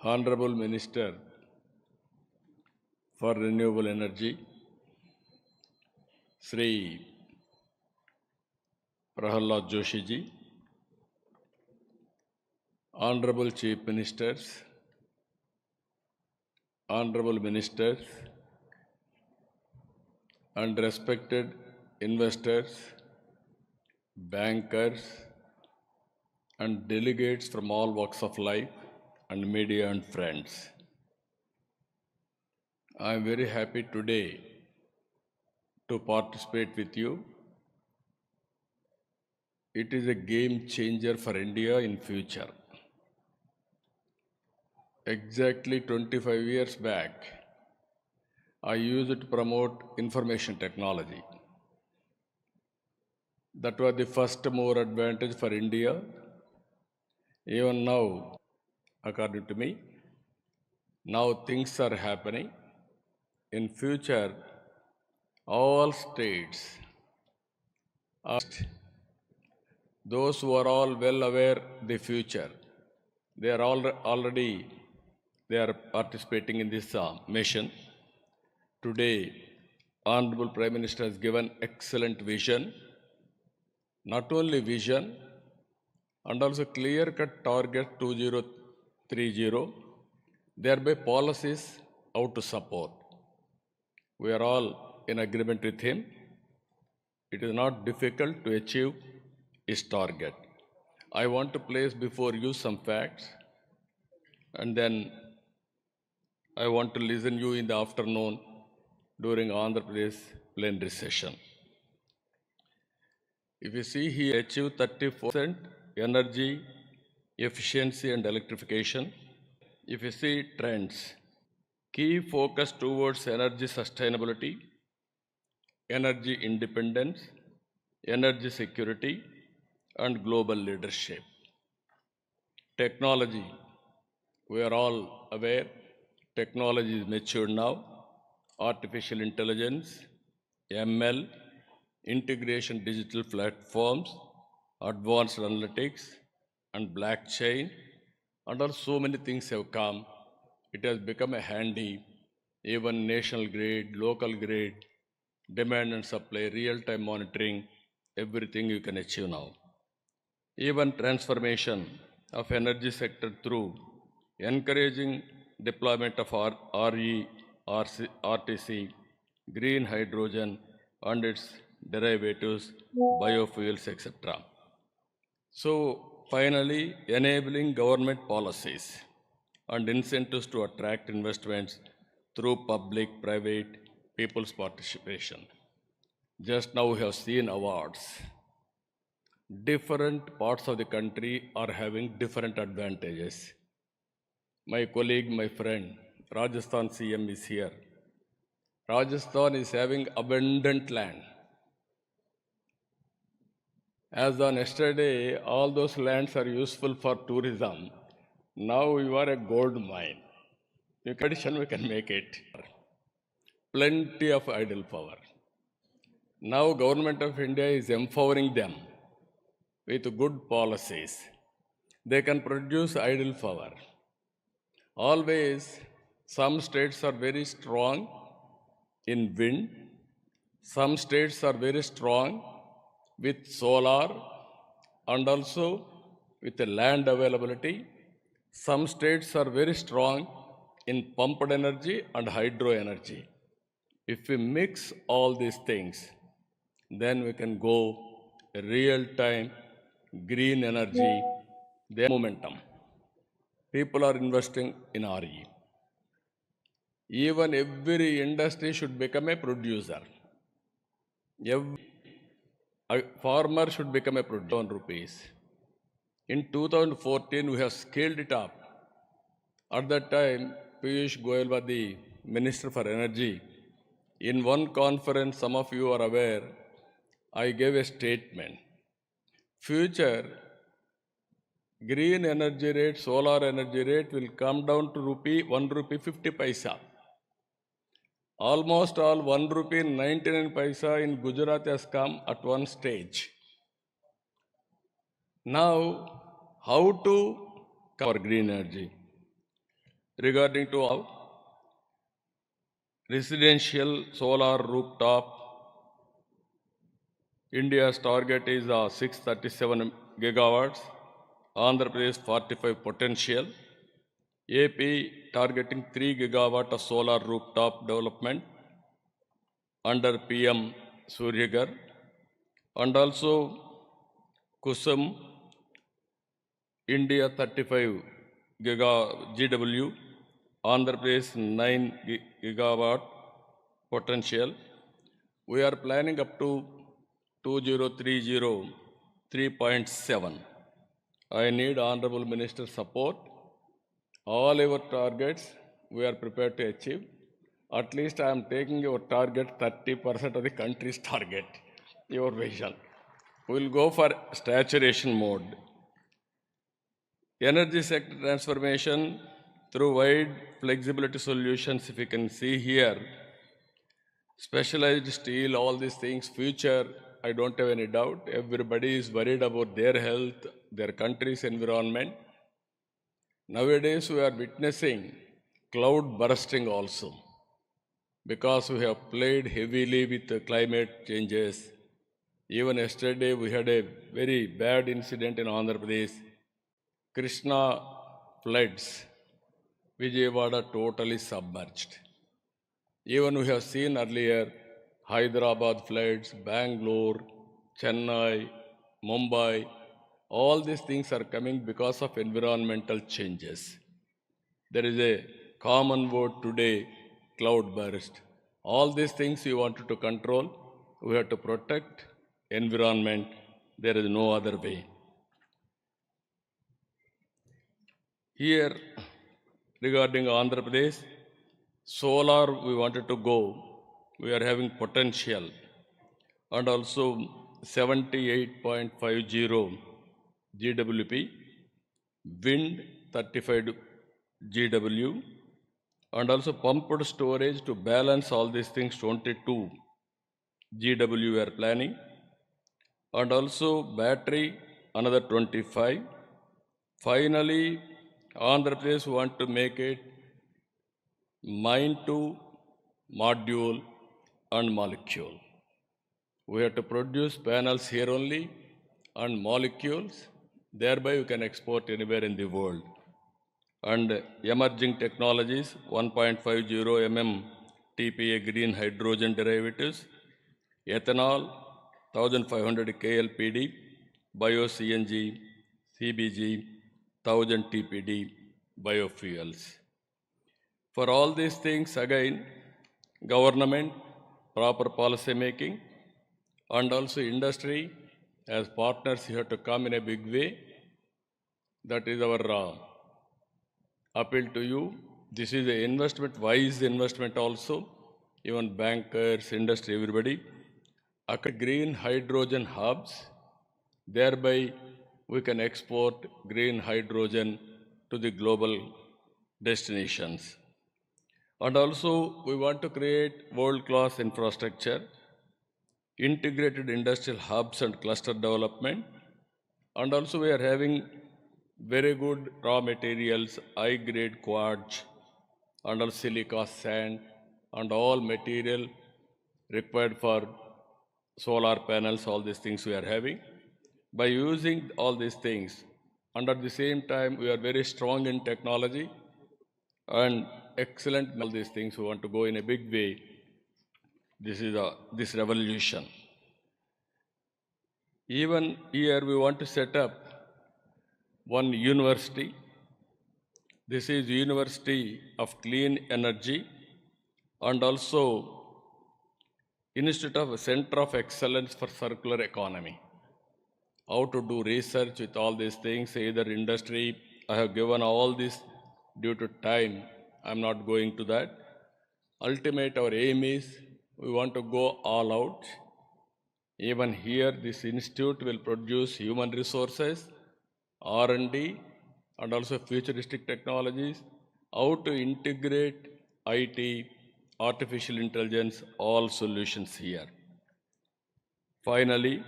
Honorable Minister for Renewable Energy, Sri Prahalad Joshi ji, Honorable Chief Ministers, Honorable Ministers, and respected investors, bankers, and delegates from all walks of life, and media and friends. I am very happy today to participate with you. It is a game changer for India in future. Exactly 25 years back, I used to promote information technology. That was the first mover advantage for India. Even now, according to me, now things are happening. In future, all states, those who are all well aware the future, they are already they are participating in this mission. Today, Honorable Prime Minister has given excellent vision, not only vision, and also clear-cut target 2030, thereby policies how to support. We are all in agreement with him. It is not difficult to achieve his target. I want to place before you some facts, and then I want to listen you in the afternoon during Andhra Pradesh plenary session. If you see, he achieved 30% energy efficiency and electrification. If you see trends, key focus towards energy sustainability, energy independence, energy security, and global leadership. Technology, we are all aware, technology is mature now. Artificial intelligence, ML, integration digital platforms, advanced analytics, and blockchain, and also so many things have come. It has become a handy, even national grid, local grid, demand and supply, real-time monitoring, everything you can achieve now. Even transformation of energy sector through encouraging deployment of RE, RTC, green hydrogen, and its derivatives, biofuels, etc. So finally, enabling government policies and incentives to attract investments through public, private, people's participation. Just now we have seen awards. Different parts of the country are having different advantages. My colleague, my friend, Rajasthan CM is here. Rajasthan is having abundant land. As on yesterday, all those lands are useful for tourism. Now you are a gold mine. In addition, we can make it. Plenty of idle power. Now Government of India is empowering them with good policies. They can produce idle power. Always, some states are very strong in wind. Some states are very strong with solar and also with the land availability. Some states are very strong in pumped energy and hydro energy. If we mix all these things, then we can go real-time green energy, their momentum. People are investing in RE. Even every industry should become a producer. A farmer should become a producer. Rupees. In 2014, we have scaled it up. At that time, Piyush Goyal was the Minister for Energy. In one conference, some of you are aware, I gave a statement. Future, green energy rate, solar energy rate will come down to 1 rupee 50 paisa. Almost all 1 rupee 99 paisa in Gujarat has come at one stage. Now, how to cover green energy? Regarding to residential solar rooftop, India's target is 637 gigawatts, Andhra Pradesh 45 potential, AP targeting 3 gigawatt of solar rooftop development under PM Suryagar, and also Kusum India 35 giga GW, Andhra Pradesh 9 gigawatt potential. We are planning up to 2030 3.7. I need Honorable Minister support. All our targets we are prepared to achieve. At least I am taking your target 30% of the country's target, your vision. We will go for saturation mode. Energy sector transformation through wide flexibility solutions, if you can see here, specialized steel, all these things, future, I don't have any doubt. Everybody is worried about their health, their country's environment. Nowadays, we are witnessing cloud bursting also because we have played heavily with the climate changes. Even yesterday, we had a very bad incident in Andhra Pradesh. Krishna floods, Vijayawada totally submerged. Even we have seen earlier Hyderabad floods, Bangalore, Chennai, Mumbai, all these things are coming because of environmental changes. There is a common word today, cloud burst. All these things we wanted to control, we have to protect environment. There is no other way. Here, regarding Andhra Pradesh, solar we wanted to go. We are having potential and also 78.50 GWP, wind 35 GW, and also pumped storage to balance all these things 22 GW we are planning, and also battery another 25. Finally, Andhra Pradesh want to make it mine to module and molecule. We have to produce panels here only and molecules, thereby we can export anywhere in the world. And emerging technologies 1.50 TPA green hydrogen derivatives, ethanol 1500 KLPD, bio CNG, CBG 1000 TPD biofuels. For all these things, again, government, proper policy making, and also industry as partners, you have to come in a big way. That is our appeal to you. This is an investment, wise investment also. Even bankers, industry, everybody. Green hydrogen hubs, thereby we can export green hydrogen to the global destinations. And also we want to create world-class infrastructure, integrated industrial hubs and cluster development. And also we are having very good raw materials, high-grade quartz, and also silica sand, and all material required for solar panels, all these things we are having. By using all these things, and at the same time, we are very strong in technology and excellent in all these things. We want to go in a big way. This is this revolution. Even here, we want to set up one university. This is University of Clean Energy, and also Institute of Center of Excellence for Circular Economy. How to do research with all these things, either industry. I have given all this due to time. I'm not going to that. Ultimate, our aim is we want to go all out. Even here, this institute will produce human resources, R&D, and also futuristic technologies, how to integrate IT, artificial intelligence, all solutions here. Finally,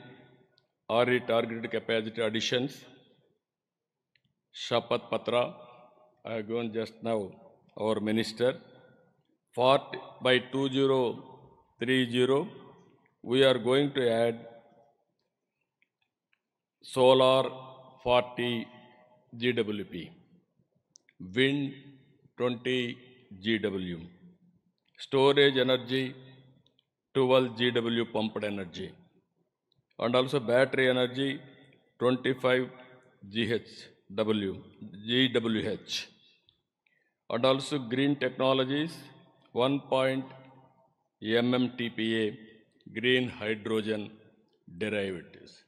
RE targeted capacity additions, Shapat Patra, I have given just now our minister. By 2030, we are going to add solar 40 GWP, wind 20 GW, storage energy 12 GW pumped energy, and also battery energy 25 GWH, and also green technologies 1 MMTPA green hydrogen derivatives.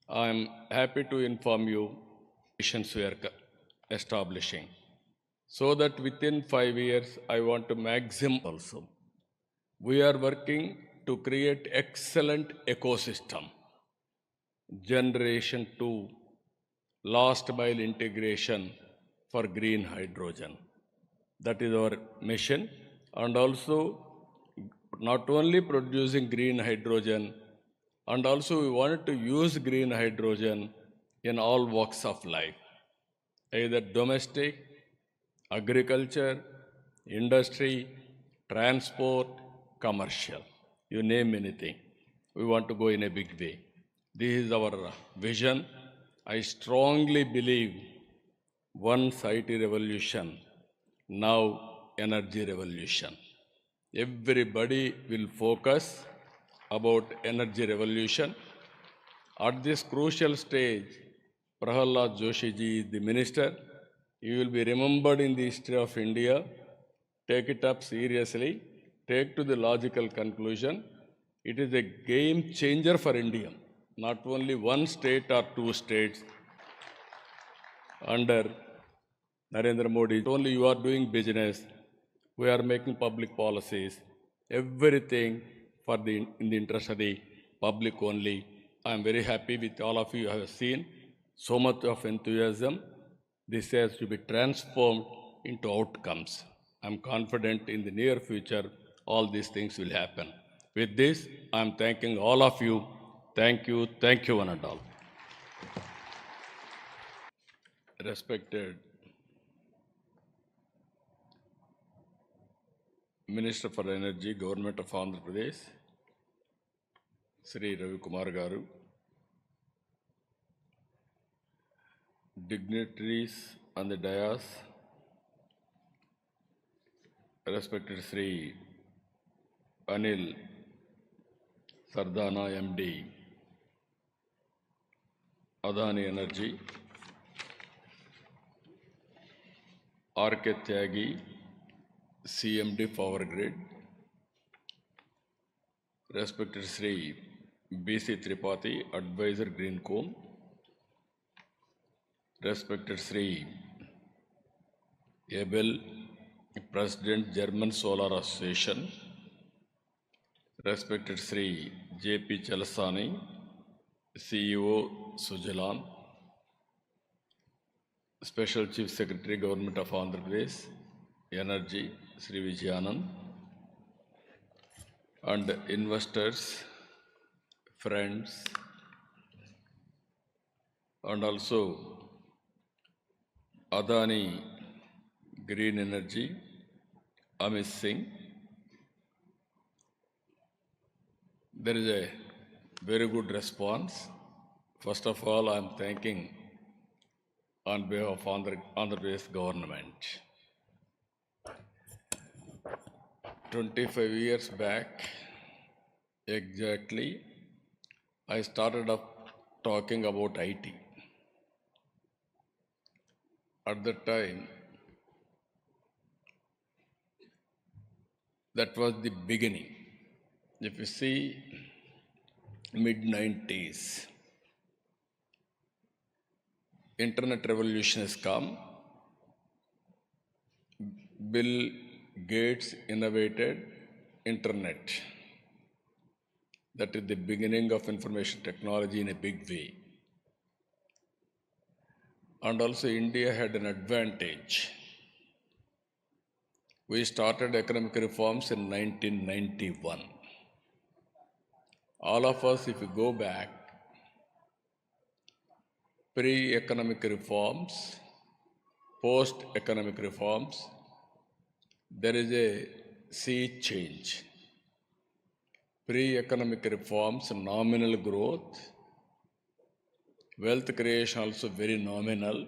I am happy to inform you missions we are establishing so that within 5 years I want to maximum also. We are working to create excellent ecosystem, generation 2, last mile integration for green hydrogen. That is our mission. And also not only producing green hydrogen, and also we wanted to use green hydrogen in all walks of life, either domestic, agriculture, industry, transport, commercial, you name anything. We want to go in a big way. This is our vision. I strongly believe once IT revolution, now energy revolution. Everybody will focus about energy revolution. At this crucial stage, Prahalad Joshi ji is the minister. You will be remembered in the history of India. Take it up seriously. Take to the logical conclusion. It is a game changer for India. Not only one state or two states under Narendra Modi. Not only you are doing business, we are making public policies. Everything for in the interest of the public only. I am very happy with all of you. I have seen so much of enthusiasm. This has to be transformed into outcomes. I am confident in the near future all these things will happen. With this, I am thanking all of you. Thank you one and all. Respected Minister for Energy, Government of Andhra Pradesh, Sri Ravi Kumar Garu, dignitaries on the dais, respected Sri Anil Sardana, MD, Adani Energy, R.K. Tyagi, CMD Power Grid, respected Sri B.C. Tripathi, Advisor Greencom, respected Sri Abel, President German Solar Association, respected Sri J.P. Chalasani, CEO Sujalan, Special Chief Secretary Government of Andhra Pradesh, Energy, Sri Vijayanand, and investors, friends, and also Adani Green Energy, Amit Singh. There is a very good response. First of all, I am thanking on behalf of Andhra Pradesh government. 25 years back, exactly, I started up talking about IT. At that time, that was the beginning. If you see, mid-90s, internet revolution has come. Bill Gates innovated internet. That is the beginning of information technology in a big way. And also India had an advantage. We started economic reforms in 1991. All of us, if you go back, pre-economic reforms, post-economic reforms, there is a sea change. Pre-economic reforms, nominal growth, wealth creation also very nominal.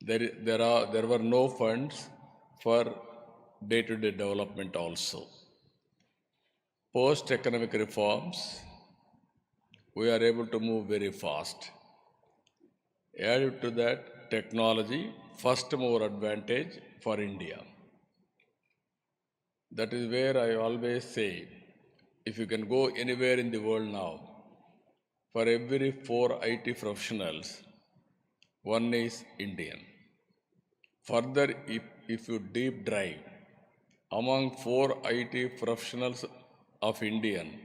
There were no funds for day-to-day development also. Post-economic reforms, we are able to move very fast. Added to that, technology, first mover advantage for India. That is where I always say, if you can go anywhere in the world now, for every 4 IT professionals, one is Indian. Further, if you deep dive, among 4 IT professionals of Indian,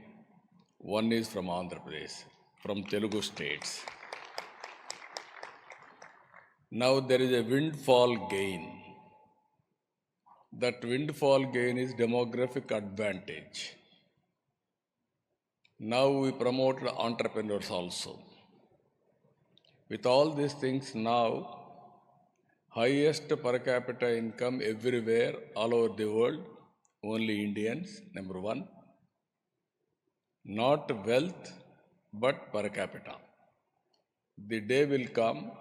one is from Andhra Pradesh, from Telugu states. Now there is a windfall gain. That windfall gain is demographic advantage. Now we promote entrepreneurs also. With all these things now, highest per capita income everywhere, all over the world, only Indians, number one. Not wealth, but per capita. The day will come,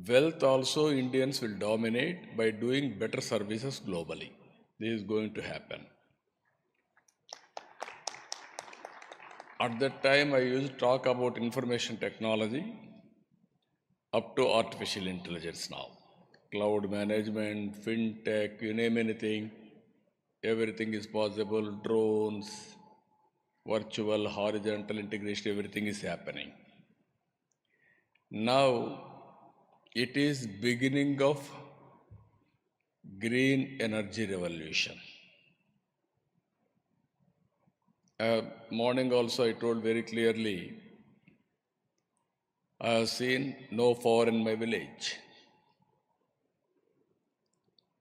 wealth also Indians will dominate by doing better services globally. This is going to happen. At that time, I used to talk about information technology up to artificial intelligence now. Cloud management, fintech, you name anything, everything is possible. Drones, virtual, horizontal integration, everything is happening. Now, it is beginning of green energy revolution. Morning also I told very clearly, I have seen no power in my village.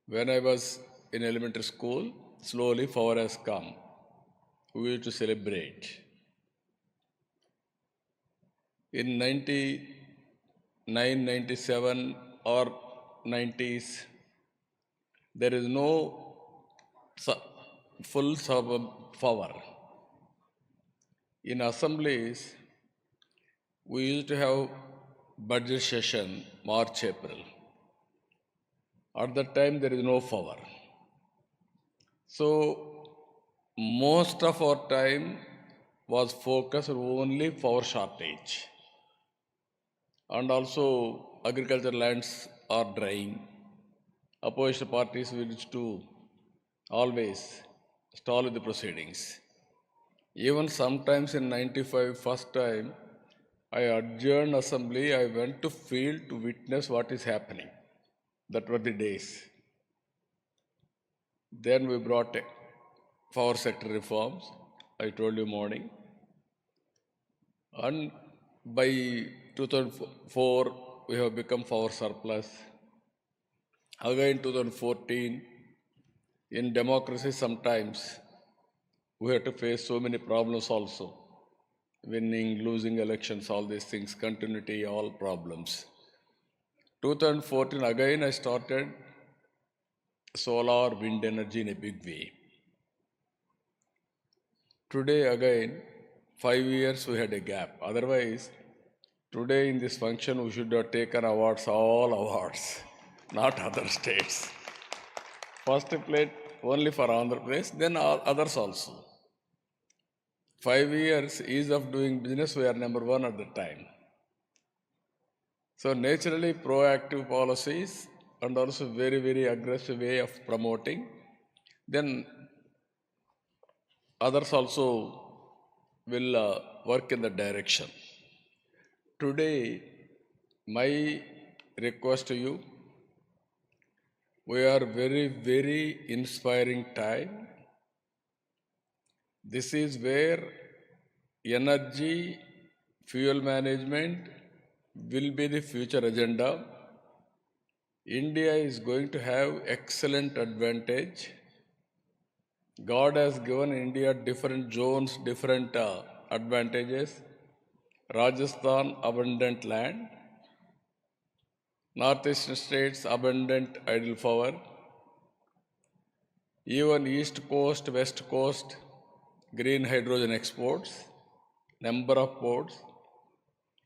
When I was in elementary school, slowly power has come. We used to celebrate. In 99, 97 or 90s, there is no full power. In assemblies, we used to have budget session March, April. At that time, there is no power. So, most of our time was focused only power shortage. And also, agricultural lands are drying. Opposition parties wish to always stall the proceedings. Even sometimes in 95, first time, I adjourned assembly, I went to field to witness what is happening. That were the days. Then we brought power sector reforms, I told you morning. And by 2004, we have become power surplus. Again 2014, in democracy sometimes we have to face so many problems also. Winning, losing elections, all these things, continuity, all problems. 2014, again I started solar, wind energy in a big way. Today again, 5 years we had a gap. Otherwise, today in this function we should have taken awards, all awards, not other states. First plate only for Andhra Pradesh, then others also. 5 years ease of doing business, we are number one at the time. So naturally proactive policies and also very, very aggressive way of promoting. Then others also will work in the direction. Today, my request to you, we are very, very inspiring time. This is where energy, fuel management will be the future agenda. India is going to have excellent advantage. God has given India different zones, different advantages. Rajasthan, abundant land. Northeastern states, abundant idle power. Even East Coast, West Coast, green hydrogen exports, number of ports.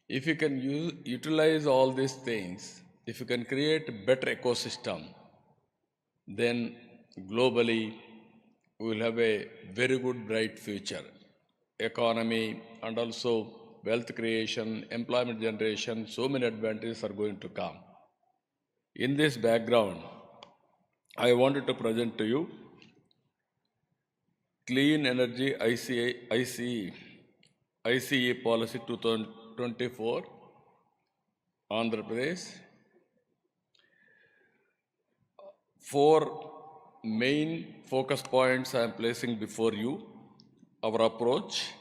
If you can utilize all these things, if you can create a better ecosystem, then globally we will have a very good bright future. Economy and also wealth creation, employment generation, so many advantages are going to come. In this background, I wanted to present to you Clean Energy ICE Policy 2024, Andhra Pradesh. Four main focus points I am placing before you. Our approach: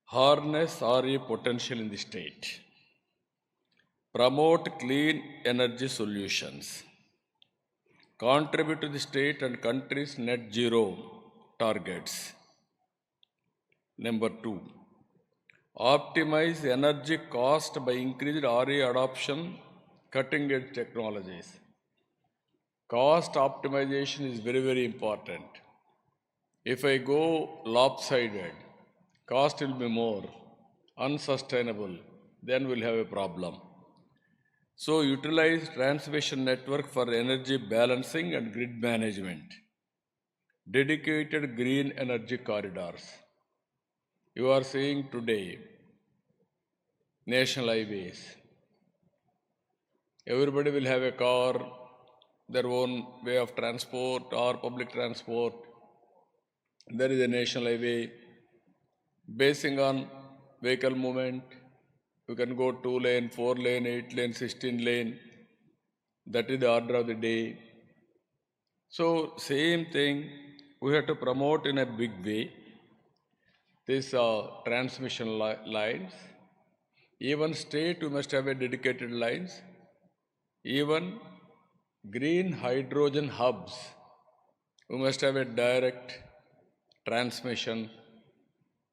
harness RE potential in the state, promote clean energy solutions, contribute to the state and country's net zero targets. Number two, optimize energy cost by increased RE adoption, cutting edge technologies. Cost optimization is very, very important. If I go lopsided, cost will be more, unsustainable, then we'll have a problem. So utilize transmission network for energy balancing and grid management. Dedicated green energy corridors. You are seeing today national highways. Everybody will have a car, their own way of transport or public transport. There is a national highway. Basing on vehicle movement, you can go 2 lane, 4 lane, 8 lane, 16 lane. That is the order of the day. So same thing, we have to promote in a big way these transmission lines. Even state, we must have a dedicated lines. Even green hydrogen hubs, we must have a direct transmission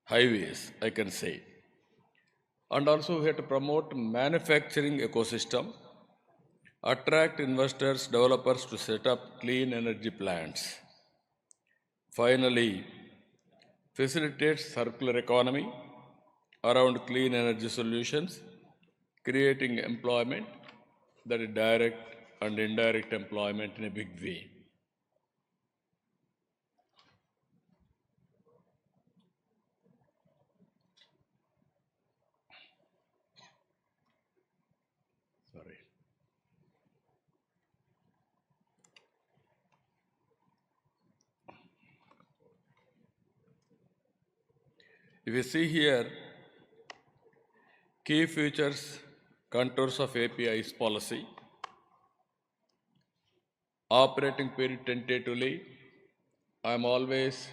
highways, I can say. And also we have to promote manufacturing ecosystem, attract investors, developers to set up clean energy plants. Finally, facilitate circular economy around clean energy solutions, creating employment, that is direct and indirect employment in a big way. Sorry. If you see here, key features, contours of API's policy, operating period tentatively, I am always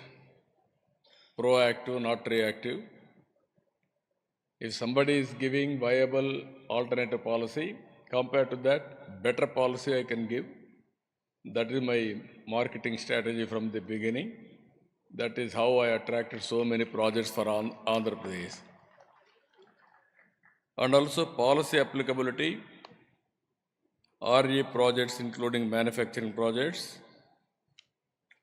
proactive, not reactive. If somebody is giving viable alternative policy, compared to that, better policy I can give. That is my marketing strategy from the beginning. That is how I attracted so many projects for Andhra Pradesh. And also policy applicability, RE projects including manufacturing projects,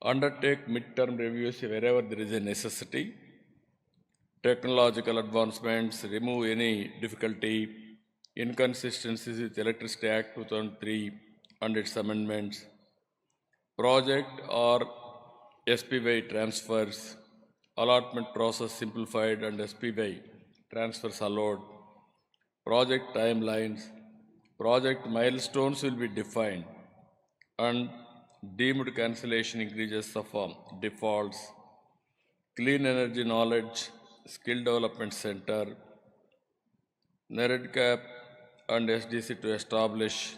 undertake midterm reviews wherever there is a necessity, technological advancements, remove any difficulty, inconsistencies with Electricity Act 2003 and its amendments, project or SPY transfers, allotment process simplified and SPY transfers allowed, project timelines, project milestones will be defined, and deemed cancellation increases of defaults, clean energy knowledge, skill development center, NEREDCAP and SDC to establish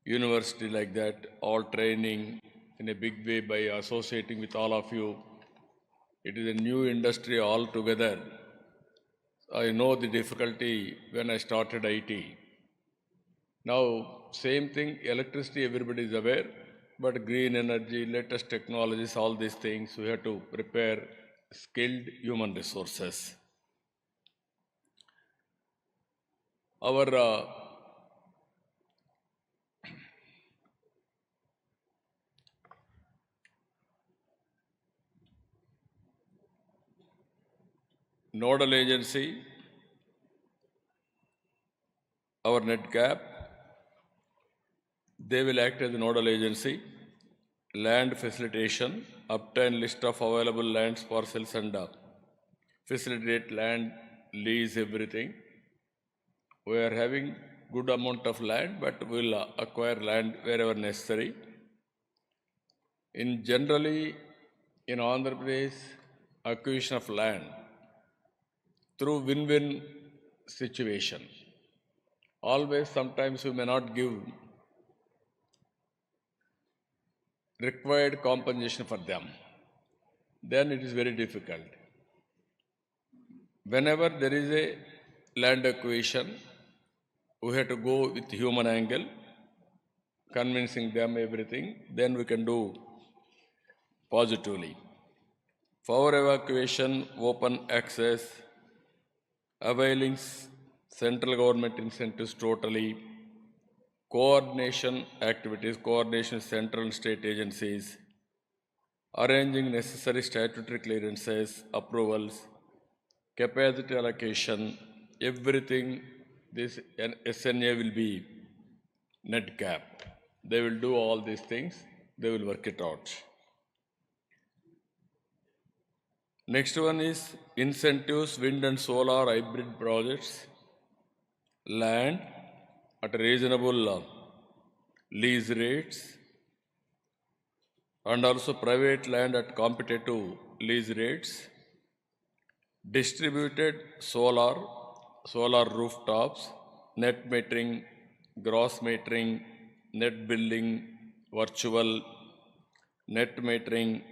university like that, all training in a big way by associating with all of you. It is a new industry altogether. I know the difficulty when I started IT. Now, same thing, electricity, everybody is aware, but green energy, latest technologies, all these things, we have to prepare skilled human resources. Our the Nodal agency, our net gap, they will act as a nodal agency. Land facilitation, obtain list of available lands, parcels and facilitate land, lease, everything. We are having good amount of land, but we'll acquire land wherever necessary. Generally, in Andhra Pradesh, acquisition of land through win-win situation. Always, sometimes we may not give required compensation for them. Then it is very difficult. Whenever there is a land acquisition, we have to go with human angle, convincing them everything, then we can do positively. For evacuation, open access, availing central government incentives totally, coordination activities, coordination with central and state agencies, arranging necessary statutory clearances, approvals, capacity allocation, everything, this SNA will be net capped. They will do all these things, they will work it out. Next one is incentives, wind and solar hybrid projects, land at reasonable lease rates, and also private land at competitive lease rates, distributed solar rooftops, net metering, gross metering, net billing, virtual net metering,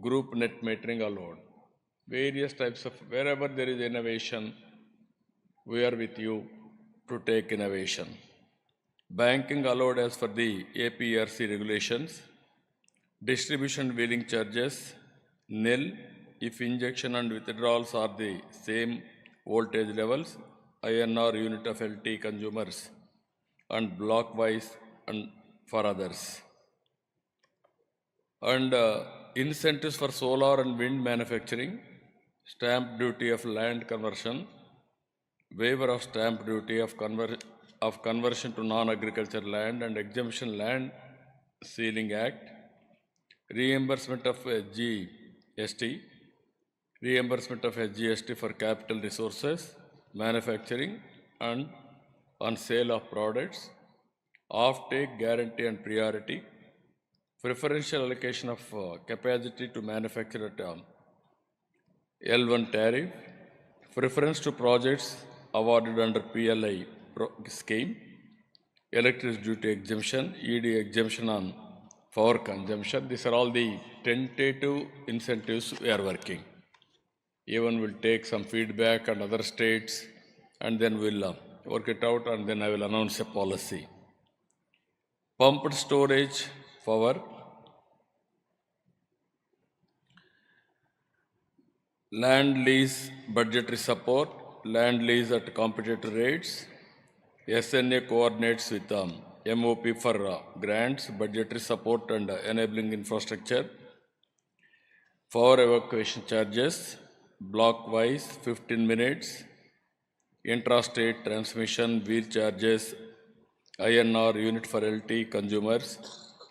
group net metering allowed. Various types of, wherever there is innovation, we are with you to take innovation. Banking allowed as per the APRC regulations. Distribution wheeling charges nil if injection and withdrawals are the same voltage levels, INR unit of LT consumers, and block wise and for others. And incentives for solar and wind manufacturing, stamp duty of land conversion, waiver of stamp duty of conversion to non-agricultural land and exemption land ceiling act, reimbursement of SGST, reimbursement of SGST for capital resources, manufacturing and on sale of products, off-take guarantee and priority, preferential allocation of capacity to manufacture at L1 tariff, preference to projects awarded under PLI scheme, electricity duty exemption, ED exemption on power consumption. These are all the tentative incentives we are working. Even we'll take some feedback on other states and then we'll work it out and then I will announce a policy. Pumped storage power, land lease budgetary support, land lease at competitive rates, SNA coordinates with MOP for grants, budgetary support and enabling infrastructure, power evacuation charges, block wise 15 minutes, intrastate transmission, wheel charges, INR unit for LT consumers,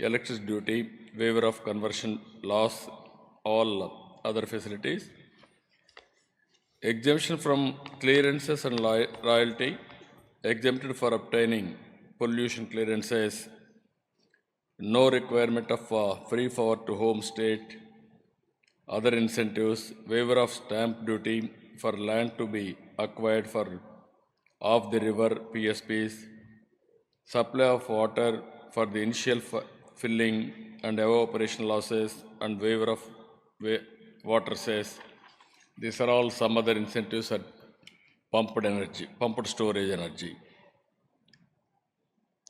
electricity duty, waiver of conversion loss, all other facilities, exemption from clearances and royalty, exempted for obtaining pollution clearances, no requirement of free power to home state, other incentives, waiver of stamp duty for land to be acquired for off the river PSPs, supply of water for the initial filling and evaporation losses, and waiver of water cess. These are all some other incentives at pumped energy, pumped storage energy.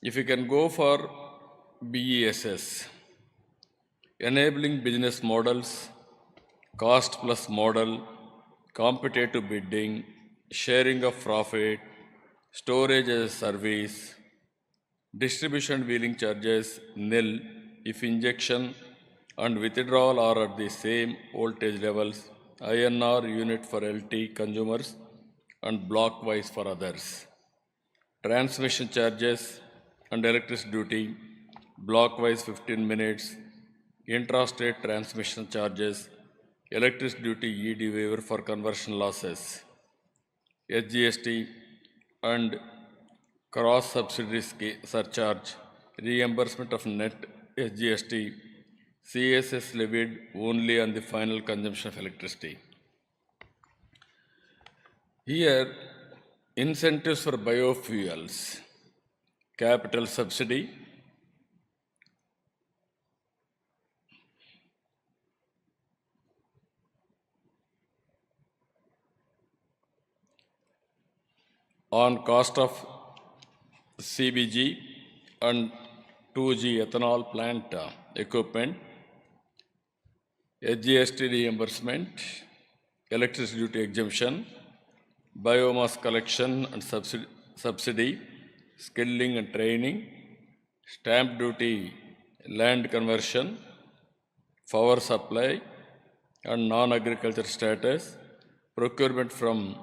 If you can go for BESS, enabling business models, cost plus model, competitive bidding, sharing of profit, storage as a service, distribution wheeling charges nil if injection and withdrawal are at the same voltage levels, INR unit for LT consumers and block-wise for others. Transmission charges and electricity duty, block-wise 15 minutes. Intrastate transmission charges, electricity duty ED waiver for conversion losses. SGST and cross subsidy surcharge, reimbursement of net SGST, CSS levied only on the final consumption of electricity. Here, incentives for biofuels, capital subsidy, on cost of CBG and 2G ethanol plant equipment, SGST reimbursement, electricity duty exemption, biomass collection and subsidy, skilling and training, stamp duty, land conversion, power supply and non-agriculture status, procurement from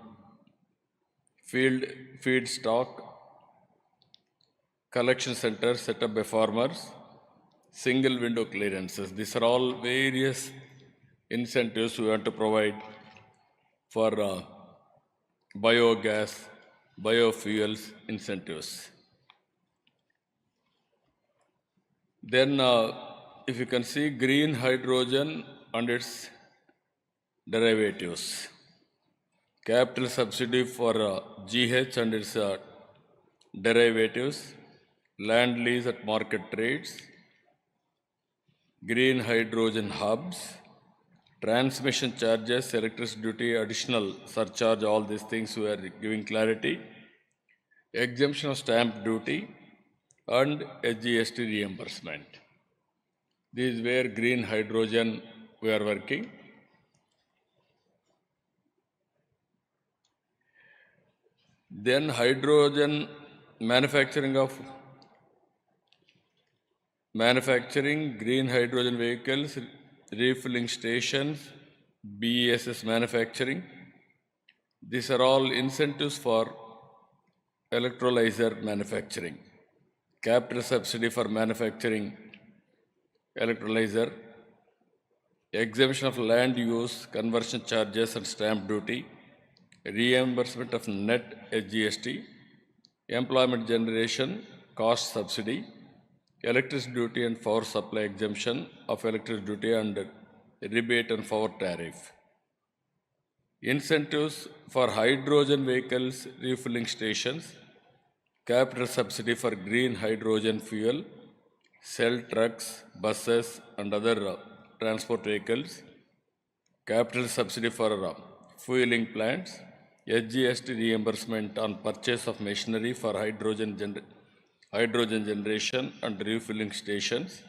field feedstock, collection centers set up by farmers, single window clearances. These are all various incentives we want to provide for biogas, biofuels incentives. Then if you can see green hydrogen and its derivatives. Capital subsidy for GH and its derivatives, land lease at market rates, green hydrogen hubs, transmission charges, electricity duty, additional surcharge, all these things we are giving clarity, exemption of stamp duty and SGST reimbursement. This is where green hydrogen we are working. Then hydrogen manufacturing green hydrogen vehicles, refilling stations, BESS manufacturing. These are all incentives for electrolyzer manufacturing. Capital subsidy for manufacturing electrolyzer, exemption of land use, conversion charges and stamp duty, reimbursement of net SGST, employment generation, cost subsidy, electricity duty and power supply exemption of electricity duty and rebate and power tariff. Incentives for hydrogen vehicles, refilling stations, capital subsidy for green hydrogen fuel, cell trucks, buses and other transport vehicles, capital subsidy for fueling plants, SGST reimbursement on purchase of machinery for hydrogen generation and refilling stations,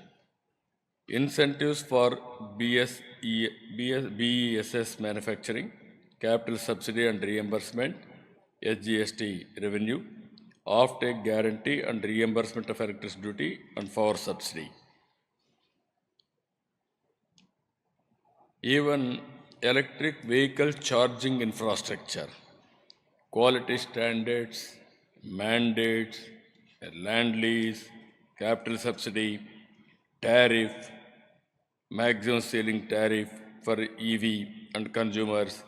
incentives for BESS manufacturing, capital subsidy and reimbursement, SGST revenue, off-take guarantee and reimbursement of electricity duty and power subsidy. Even electric vehicle charging infrastructure, quality standards, mandates, land lease, capital subsidy, tariff, maximum ceiling tariff for EV and consumers,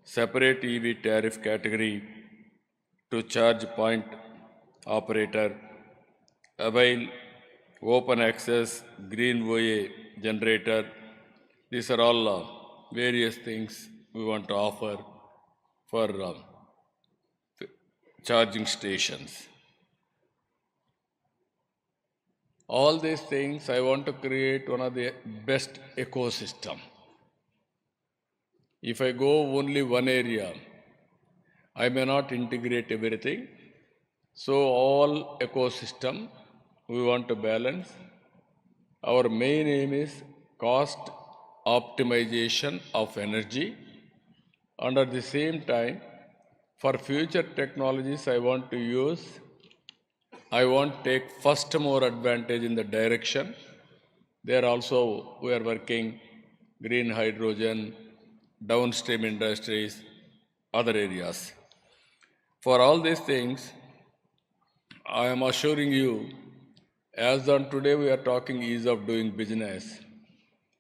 separate EV tariff category to charge point operator, avail open access green OA generator. These are all various things we want to offer for charging stations. All these things I want to create one of the best ecosystem. If I go only one area, I may not integrate everything. So all ecosystem we want to balance. Our main aim is cost optimization of energy, and at the same time for future technologies I want to take first more advantage in the direction. There also we are working green hydrogen, downstream industries, other areas. For all these things, I am assuring you, as on today we are talking ease of doing business.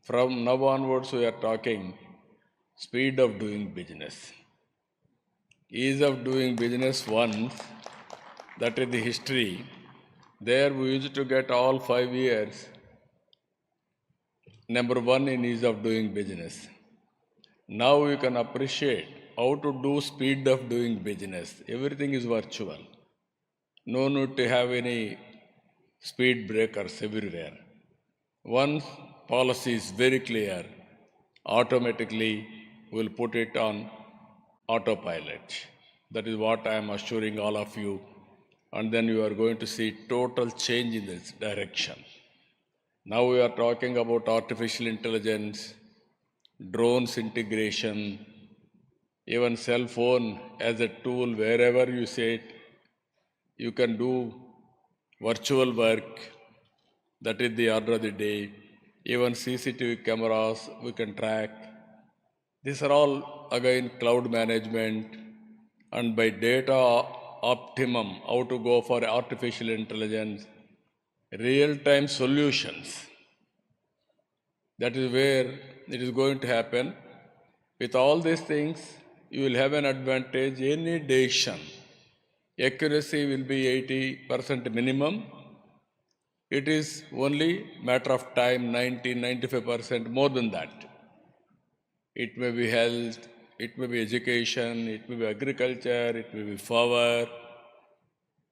From now onwards, we are talking speed of doing business. Ease of doing business once, that is the history. There we used to get all 5 years, number one in ease of doing business. Now you can appreciate how to do speed of doing business. Everything is virtual. No need to have any speed breakers everywhere. Once policy is very clear, automatically we'll put it on autopilot. That is what I am assuring all of you. And then you are going to see total change in this direction. Now we are talking about artificial intelligence, drones integration, even cell phone as a tool wherever you sit, you can do virtual work. That is the order of the day. Even CCTV cameras we can track. These are all again cloud management and by data optimum, how to go for artificial intelligence, real-time solutions. That is where it is going to happen. With all these things, you will have an advantage. Any decision, accuracy will be 80% minimum. It is only matter of time, 90-95% more than that. It may be health, it may be education, it may be agriculture, it may be power,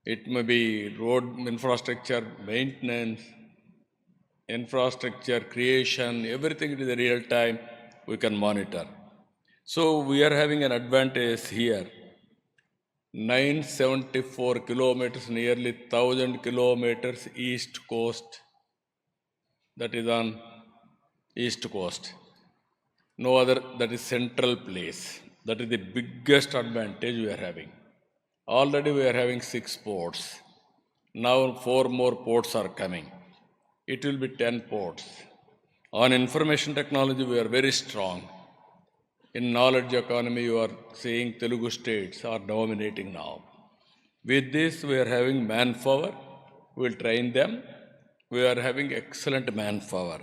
it may be road infrastructure maintenance, infrastructure creation, everything it is a real time we can monitor. So we are having an advantage here. 974 kilometers, nearly 1000 kilometers east coast, that is on east coast. No other, that is central place. That is the biggest advantage we are having. Already we are having 6 ports. Now 4 more ports are coming. It will be 10 ports. On information technology, we are very strong. In knowledge economy, you are seeing Telugu states are dominating now. With this, we are having manpower. We will train them. We are having excellent manpower.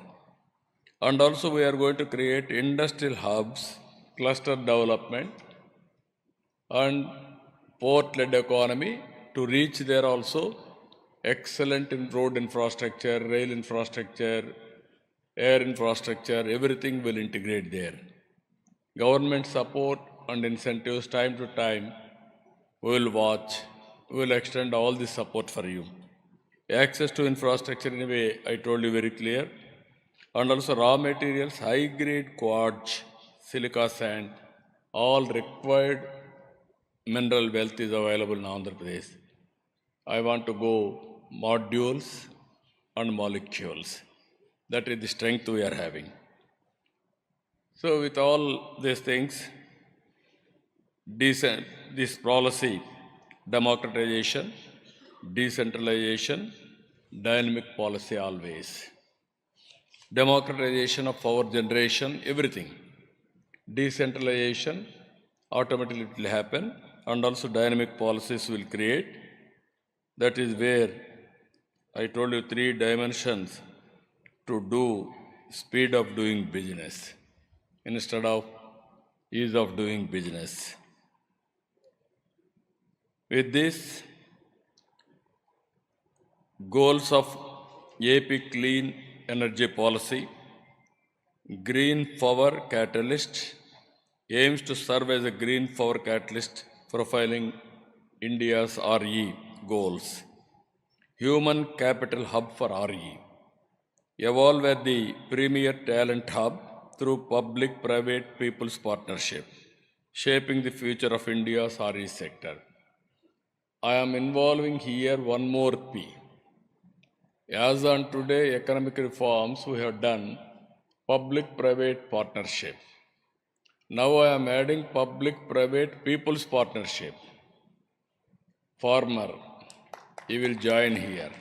And also we are going to create industrial hubs, cluster development, and port-led economy to reach there also. Excellent in road infrastructure, rail infrastructure, air infrastructure, everything will integrate there. Government support and incentives time to time, we will watch, we will extend all this support for you. Access to infrastructure in a way, I told you very clear. And also raw materials, high grade quartz, silica sand, all required mineral wealth is available in Andhra Pradesh. I want to go modules and molecules. That is the strength we are having. So with all these things, this policy, democratization, decentralization, dynamic policy always. Democratization of power generation, everything. Decentralization, automatically it will happen, and also dynamic policies will create. That is where I told you 3 dimensions to do speed of doing business instead of ease of doing business. With this, goals of AP Clean Energy Policy, Green Power Catalyst aims to serve as a green power catalyst profiling India's RE goals. Human Capital Hub for RE. Evolve as the premier talent hub through public-private people's partnership, shaping the future of India's RE sector. I am involving here one more P. As on today, economic reforms we have done public-private partnership. Now I am adding public-private people's partnership. Farmer, he will join here.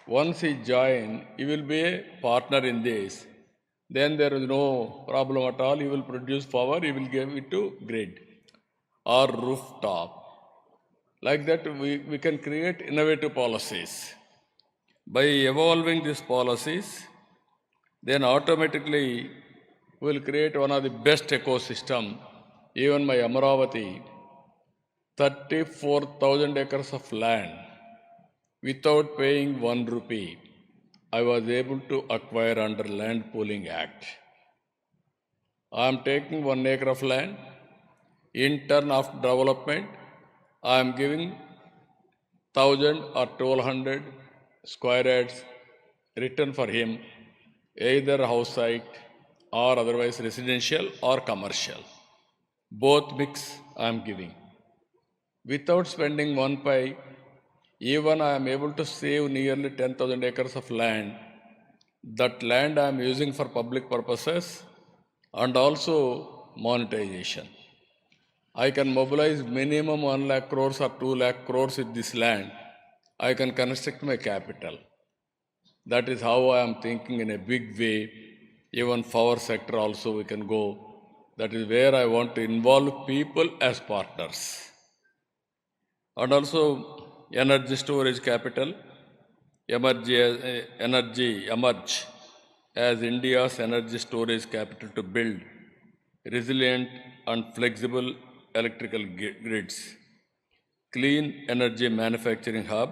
Once he join, he will be a partner in this. then there is no problem at all. You will produce power, you will give it to grid or rooftop. Like that, we can create innovative policies. By evolving these policies, then automatically we will create one of the best ecosystem. Even my Amaravati, 34,000 acres of land, without paying 1 rupee, I was able to acquire under Land Pooling Act. I am taking 1 acre of land. In turn of development, I am giving 1,000 or 1,200 square yards return for him, either house site or otherwise residential or commercial. Both mix I am giving. Without spending 1 pi, even I am able to save nearly 10,000 acres of land. That land I am using for public purposes and also monetization. I can mobilize minimum 1 lakh crores or 2 lakh crores with this land. I can construct my capital. That is how I am thinking in a big way. Even power sector also we can go. That is where I want to involve people as partners. And also energy storage capital, emerge as India's energy storage capital to build resilient and flexible electrical grids. Clean energy manufacturing hub,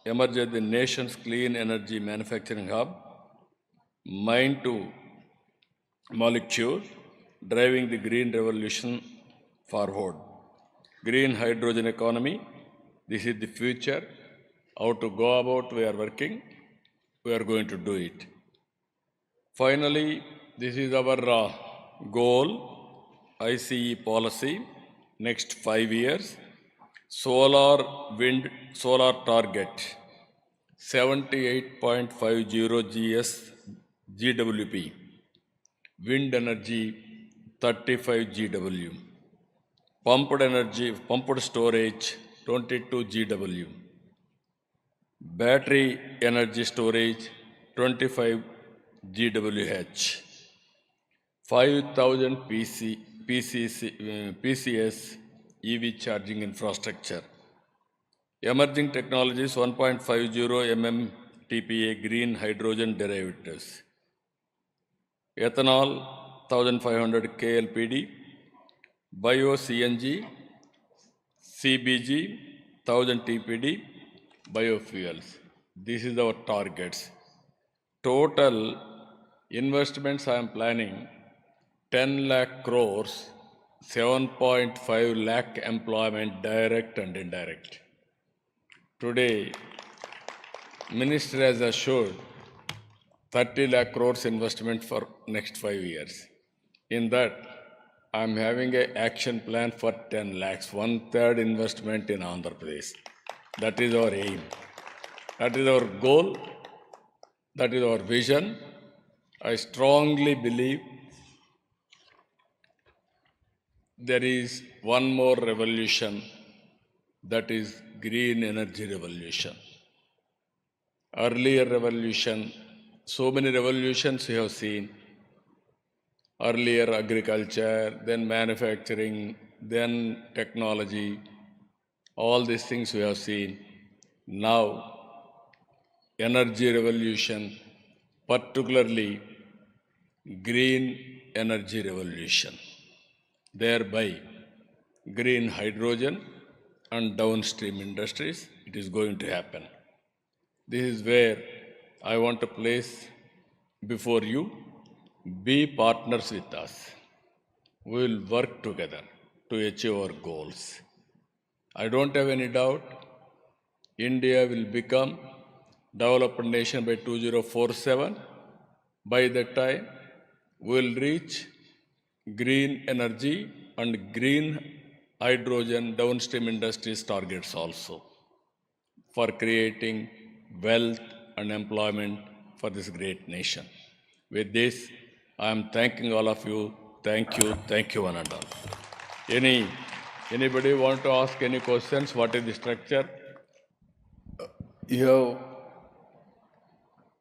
emerge as the nation's clean energy manufacturing hub, mine to molecule, driving the green revolution forward. Green hydrogen economy, this is the future. How to go about we are working, we are going to do it. Finally, this is our goal, ICE policy, next 5 years. Solar, wind, solar target, 78.50 GWP. Wind energy, 35 GW. Pumped energy, pumped storage, 22 GW. Battery energy storage, 25 GWH. 5,000 PCS EV charging infrastructure. Emerging technologies, 1.50 MMTPA green hydrogen derivatives. Ethanol, 1,500 KLPD. Bio CNG, CBG, 1,000 TPD. Biofuels. This is our targets. Total investments I am planning 10 lakh crores, 7.5 lakh employment direct and indirect. Today, Minister has assured 30 lakh crores investment for next 5 years. In that, I am having an action plan for 10 lakhs, 1/3 investment in Andhra Pradesh. That is our aim. That is our goal. That is our vision. I strongly believe there is one more revolution, that is green energy revolution. Earlier revolution, so many revolutions we have seen. Earlier agriculture, then manufacturing, then technology, all these things we have seen. Now, energy revolution, particularly green energy revolution. Thereby, green hydrogen and downstream industries, it is going to happen. This is where I want to place before you, be partners with us. We will work together to achieve our goals. I don't have any doubt India will become developed nation by 2047. By that time, we will reach green energy and green hydrogen downstream industries targets also, for creating wealth and employment for this great nation. With this, I am thanking all of you. Thank you one and all. Anybody want to ask any questions? What is the structure? You have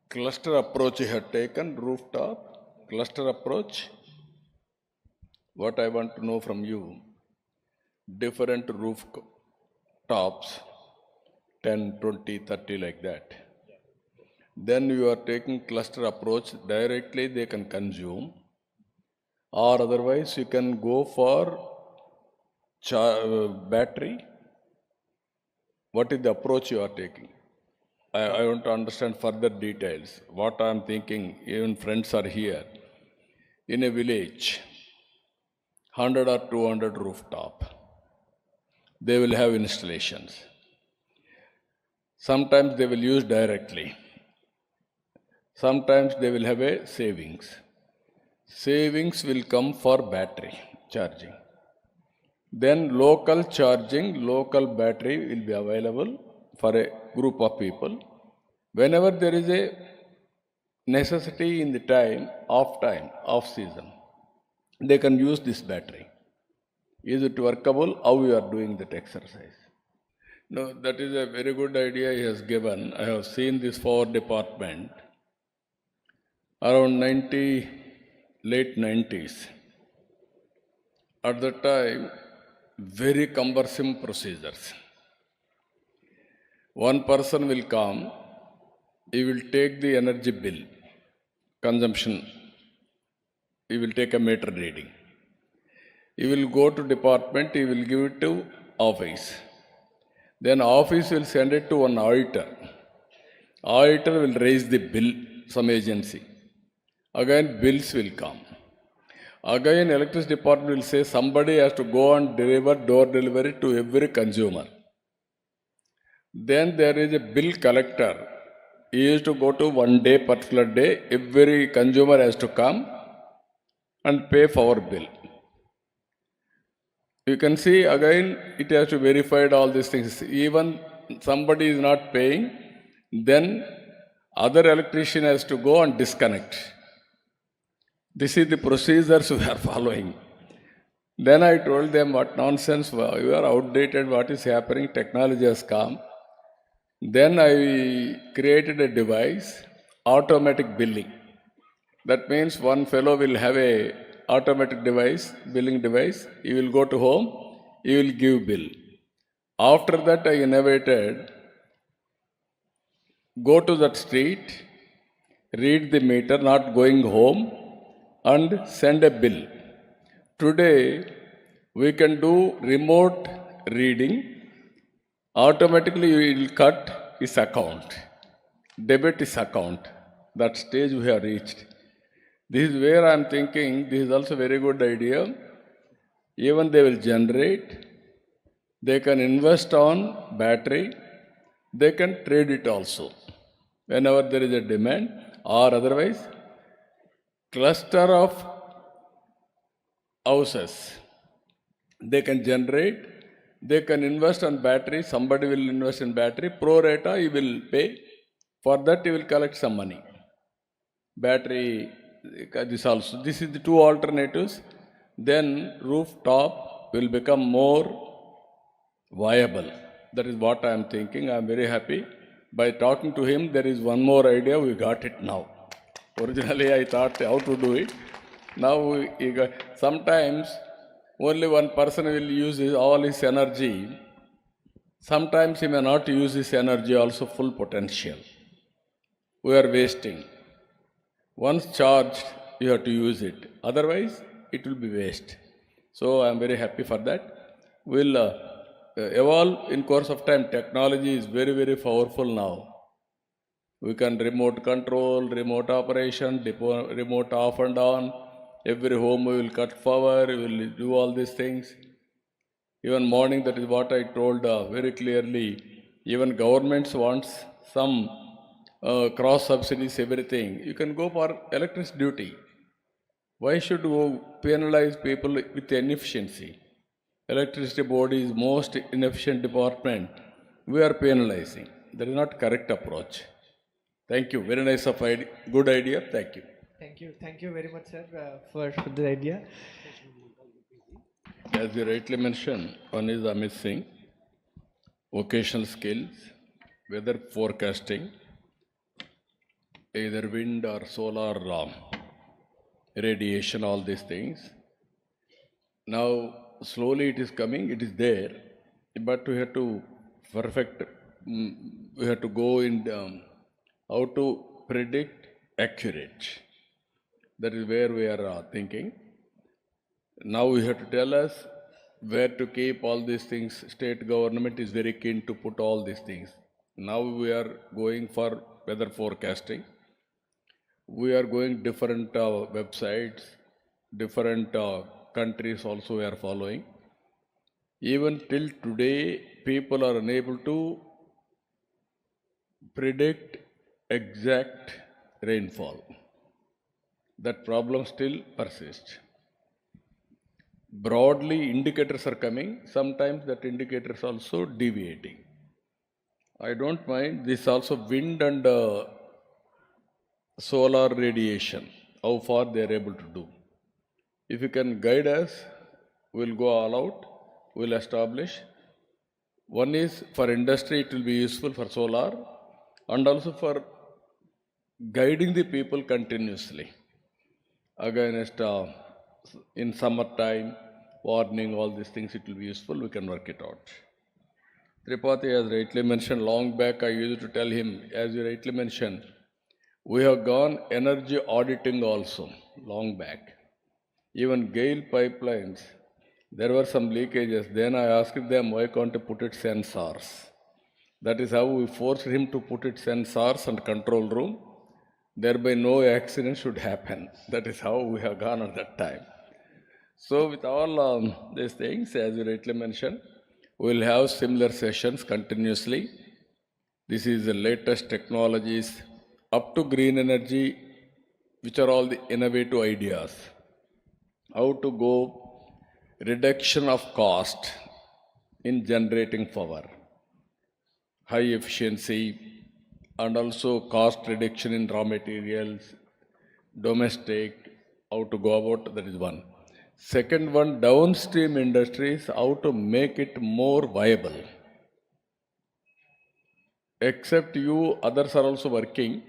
cluster approach you have taken, rooftop, cluster approach, what I want to know from you, different roof tops, 10, 20, 30 like that. Then you are taking cluster approach, directly they can consume, or otherwise you can go for battery. What is the approach you are taking? I want to understand further details. What I am thinking, even friends are here. In a village, 100 or 200 rooftop, they will have installations. Sometimes they will use directly. Sometimes they will have a savings. Savings will come for battery charging. Then local charging, local battery will be available for a group of people. Whenever there is a necessity in the time, off season, they can use this battery. Is it workable? How you are doing that exercise? No, that is a very good idea he has given. I have seen this for department around late 90s. At that time, very cumbersome procedures. One person will come, he will take the energy bill, consumption, he will take a meter reading. He will go to department, he will give it to office. Then office will send it to one auditor. Auditor will raise the bill, some agency. Again, bills will come. Again, electricity department will say somebody has to go and deliver door delivery to every consumer. Then there is a bill collector. He used to go to one day, particular day, every consumer has to come and pay for our bill. You can see again, it has to verify all these things. Even somebody is not paying, then other electrician has to go and disconnect. This is the procedures we are following. Then I told them, what nonsense, you are outdated, what is happening, technology has come. Then I created a device, automatic billing. That means one fellow will have a automatic device, billing device. He will go to home, he will give bill. After that I innovated, go to that street, read the meter, not going home, and send a bill. Today, we can do remote reading. Automatically, you will cut his account, debit his account. That stage we have reached. This is where I am thinking, this is also a very good idea. Even they will generate, they can invest on battery, they can trade it also. Whenever there is a demand, or otherwise, cluster of houses, they can generate, they can invest on battery, somebody will invest in battery, pro rata he will pay, for that he will collect some money. Battery, this also, this is the two alternatives, then rooftop will become more viable. That is what I am thinking. I am very happy. By talking to him, there is one more idea, we got it now. Originally I thought how to do it. Now sometimes only one person will use all his energy. Sometimes he may not use his energy also full potential. We are wasting. Once charged, you have to use it. Otherwise, it will be waste. So I am very happy for that. We'll evolve in course of time. Technology is very, very powerful now. We can remote control, remote operation, remote off and on. Every home we will cut power, we will do all these things. Even morning, that is what I told very clearly. Even governments wants some cross subsidies, everything. You can go for electricity duty. Why should you penalize people with inefficiency? Electricity board is most inefficient department. We are penalizing. That is not correct approach. Thank you. Very nice of idea. Good idea. Thank you. Thank you very much, sir, for the idea. As you rightly mentioned, one is missing vocational skills, weather forecasting, either wind or solar radiation, all these things. Now, slowly it is coming, it is there, but we have to perfect, we have to go in how to predict accurate. That is where we are thinking. Now we have to tell us where to keep all these things. State government is very keen to put all these things. Now we are going for weather forecasting. We are going different websites, different countries also we are following. Even till today, people are unable to predict exact rainfall. That problem still persists. Broadly, indicators are coming. Sometimes that indicators also deviating. I don't mind this also wind and solar radiation, how far they are able to do. If you can guide us, we'll go all out, we'll establish. One is for industry, it will be useful for solar and also for guiding the people continuously. Against in summertime, warning, all these things, it will be useful, we can work it out. Tripathi, as rightly mentioned, long back I used to tell him, as you rightly mentioned, we have gone energy auditing also, long back. Even GAIL pipelines, there were some leakages. Then I asked them, why can't you put it sensors? That is how we forced him to put it sensors and control room. Thereby no accident should happen. That is how we have gone at that time. So with all these things, as you rightly mentioned, we will have similar sessions continuously. This is the latest technologies up to green energy, which are all the innovative ideas. How to go reduction of cost in generating power, high efficiency, and also cost reduction in raw materials, domestic, how to go about, that is one. Second one, downstream industries, how to make it more viable. Except you, others are also working.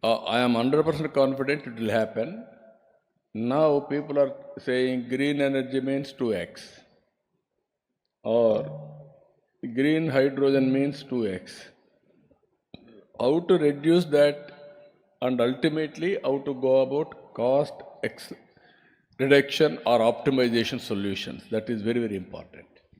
I am 100% confident it will happen. Now people are saying green energy means 2x or green hydrogen means 2x. How to reduce that and ultimately how to go about cost reduction or optimization solutions. That is very, very important.